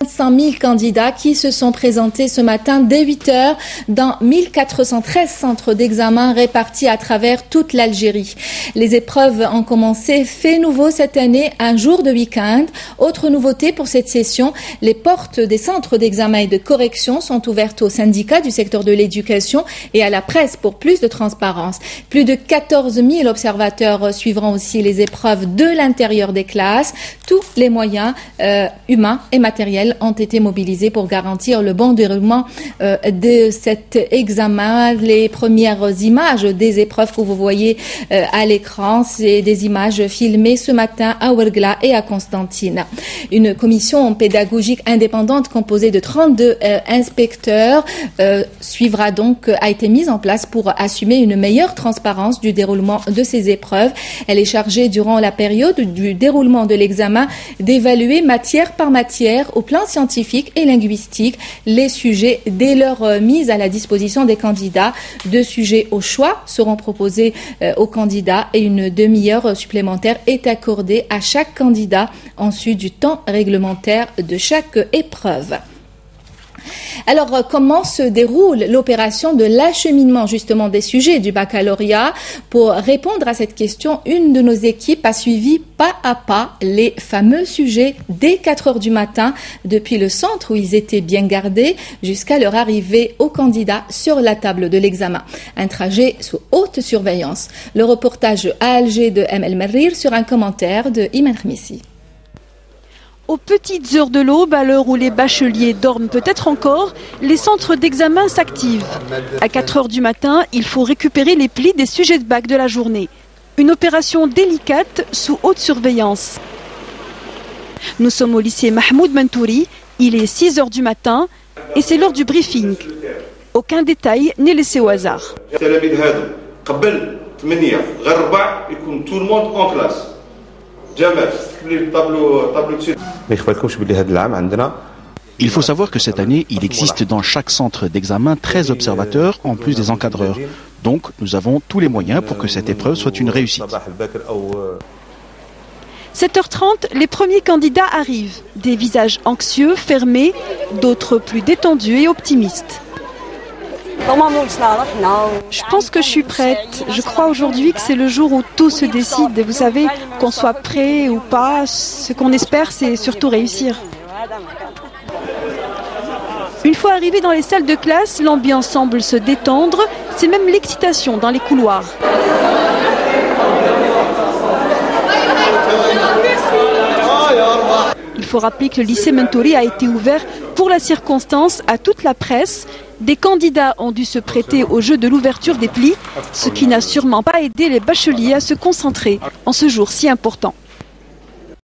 500 000 candidats qui se sont présentés ce matin dès 8 heures dans 1413 centres d'examen répartis à travers toute l'Algérie. Les épreuves ont commencé fait nouveau cette année, un jour de week-end. Autre nouveauté pour cette session, les portes des centres d'examen et de correction sont ouvertes aux syndicats du secteur de l'éducation et à la presse pour plus de transparence. Plus de 14 000 observateurs suivront aussi les épreuves de l'intérieur des classes. Tous les moyens humains et matériels ont été mobilisés pour garantir le bon déroulement de cet examen. Les premières images des épreuves que vous voyez à l'écran, c'est des images filmées ce matin à Ouergla et à Constantine. Une commission pédagogique indépendante composée de 32 inspecteurs suivra donc, a été mise en place pour assumer une meilleure transparence du déroulement de ces épreuves. Elle est chargée durant la période du déroulement de l'examen d'évaluer matière par matière au plan scientifique et linguistique les sujets dès leur mise à la disposition des candidats. 2 sujets au choix seront proposés aux candidats et une demi-heure supplémentaire est accordée à chaque candidat en sus du temps réglementaire de chaque épreuve. Alors, comment se déroule l'opération de l'acheminement justement des sujets du baccalauréat? Pour répondre à cette question, une de nos équipes a suivi pas à pas les fameux sujets dès 4 heures du matin, depuis le centre où ils étaient bien gardés jusqu'à leur arrivée aux candidats sur la table de l'examen. Un trajet sous haute surveillance. Le reportage à Alger de M. El Merrir sur un commentaire de Iman Khmissi. Aux petites heures de l'aube, à l'heure où les bacheliers dorment peut-être encore, les centres d'examen s'activent. À 4 heures du matin, il faut récupérer les plis des sujets de bac de la journée. Une opération délicate sous haute surveillance. Nous sommes au lycée Mahmoud Mantouri, il est 6 heures du matin et c'est l'heure du briefing. Aucun détail n'est laissé au hasard. Tout le monde en classe. Il faut savoir que cette année, il existe dans chaque centre d'examen 13 observateurs en plus des encadreurs. Donc, nous avons tous les moyens pour que cette épreuve soit une réussite. 7h30, les premiers candidats arrivent. Des visages anxieux, fermés, d'autres plus détendus et optimistes. Je pense que je suis prête. Je crois aujourd'hui que c'est le jour où tout se décide. Vous savez, qu'on soit prêt ou pas, ce qu'on espère, c'est surtout réussir. Une fois arrivés dans les salles de classe, l'ambiance semble se détendre. C'est même l'excitation dans les couloirs. Il faut rappeler que le lycée Mantouri a été ouvert pour la circonstance à toute la presse. Des candidats ont dû se prêter au jeu de l'ouverture des plis, ce qui n'a sûrement pas aidé les bacheliers à se concentrer en ce jour si important.